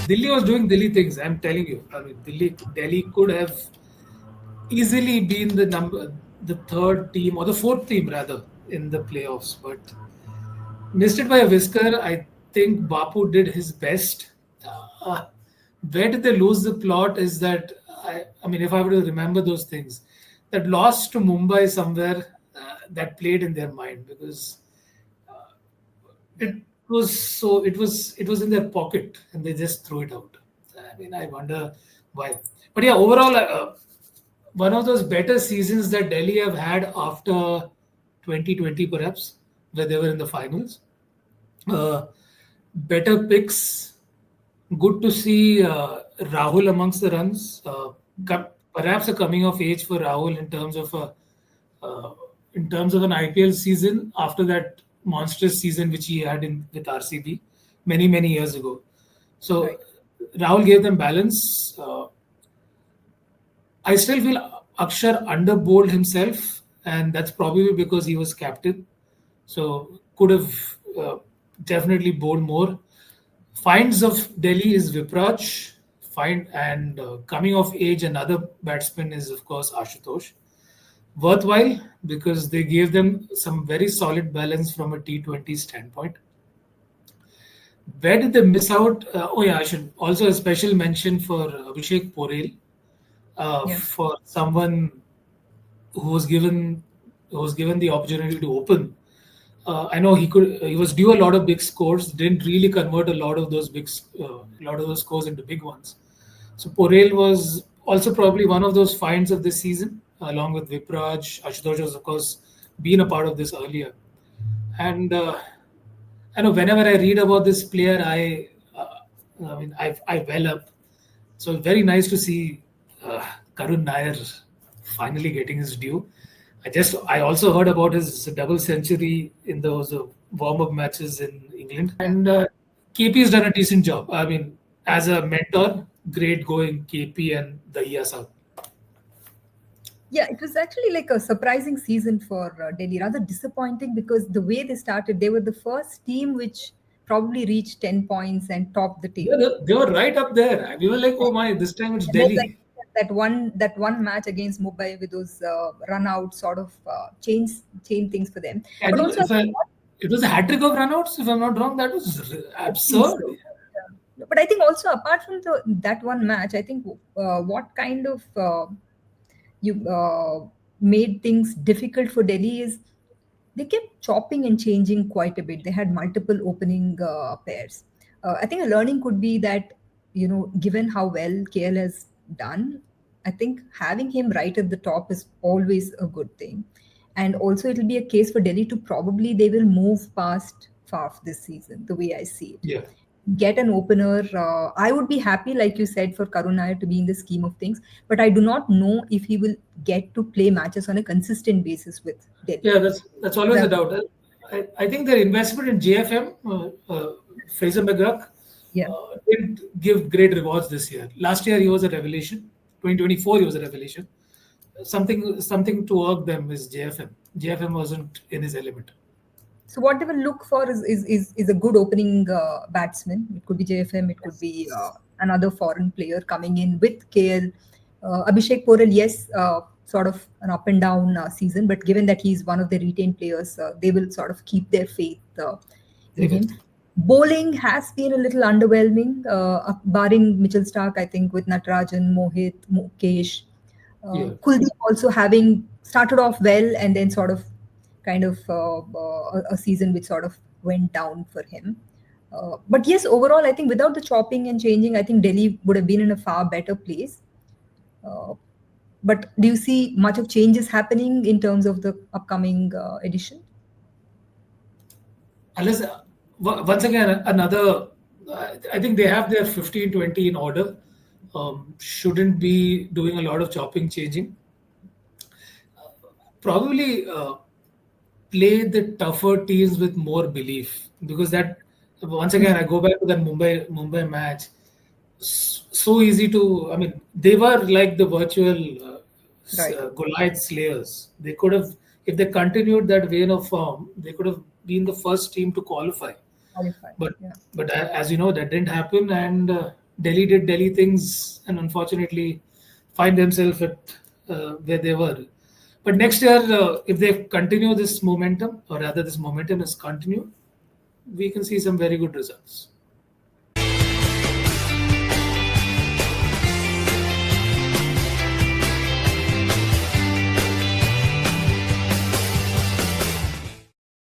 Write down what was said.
Delhi was doing Delhi things. I'm telling you. I mean, Delhi could have easily been the third team or the fourth team rather in the playoffs, but missed it by a whisker. I think Bapu did his best. Uh, where did they lose the plot? Is that I mean, if I were to remember those things, that loss to Mumbai somewhere that played in their mind because it was in their pocket and they just threw it out. I mean, I wonder why. But yeah, overall, one of those better seasons that Delhi have had after 2020, perhaps, where they were in the finals. Uh, Better picks. Good to see Rahul amongst the runs. Perhaps a coming of age for Rahul uh, in terms of an IPL season after that monstrous season which he had with RCB many years ago. So Right. Rahul gave them balance. I still feel Akshar underbowled himself, and that's probably because he was captain. So could have definitely bowled more. Finds of Delhi is Vipraj. Find and coming of age, another batsman is of course Ashutosh. Worthwhile because they gave them some very solid balance from a T20 standpoint. Where did they miss out? Oh yeah, I should also a special mention for Abhishek Porel, Yeah. for someone who was given who was given the opportunity to open. I know he was due a lot of big scores. Didn't really convert a lot of those scores into big ones. So Porel was also probably one of those finds of this season, along with Vipraj. Ashutosh was of course been a part of this earlier. And I know whenever I read about this player, I well up. So very nice to see Karun Nair finally getting his due. I also heard about his double century in those warm up matches in England, Yeah. and KP's done a decent job. I mean, as a mentor, great going KP and the ESL. Yeah, it was actually like a surprising season for Delhi. Rather disappointing because the way they started, they were the first team which probably reached 10 points and topped the Yeah, table. they were right up there. We were like, oh my, this time it's And then like Delhi. that one match against Mumbai with those run out sort of change things for them. Can But you, also I if I, thought, it was a hat trick of runouts, if I'm not wrong. That was I think absurd. so. Yeah. But I think also apart from that one match, I think what kind of you made things difficult for Delhi is they kept chopping and changing quite a bit. They had multiple opening pairs. I think a learning could be that, given how well KL has done, I think having him right at the top is always a good thing. And also, it'll be a case for Delhi to probably they will move past Faf this season, the way I see it. Yeah. Get an opener. I would be happy, like you said, for Karun Nair to be in the scheme of things, but I do not know if he will get to play matches on a consistent basis with Delhi. Yeah, that's always a That- doubt. I think their investment in JFM, Fraser McGurk, yeah. didn't give great rewards this year. Last year he was a revelation. 2024 he was a revelation. Something to irk them is JFM. JFM wasn't in his element. So what they will look for is a good opening batsman. It could be JFM, it could be another foreign player coming in with KL. Abhishek Porel, yes, sort of an up and down season, but given that he's one of the retained players, they will sort of keep their faith They in will. him. Bowling has been a little underwhelming, barring Mitchell Stark, I think, with Natarajan, Mohit, Mukesh. Yeah. Kuldeep also having started off well and then sort of kind of a season which sort of went down for him. But yes, overall, I think without the chopping and changing, I think Delhi would have been in a far better place. Uh, but do you see much of changes happening in terms of the upcoming edition? Unless once again another, I think they have their 15-20 in order. Shouldn't be doing a lot of chopping changing. Probably play the tougher teams with more belief because that once again I go back to that Mumbai match. So easy to. I mean, they were like the virtual Right. Goliath slayers. They could have, if they continued that vein of form, they could have been the first team to qualify. Qualify. But Yeah. but as you know, that didn't happen, and Delhi did Delhi things and unfortunately find themselves at where they were. But next year, if they continue this momentum, or rather this momentum is continued, we can see some very good results.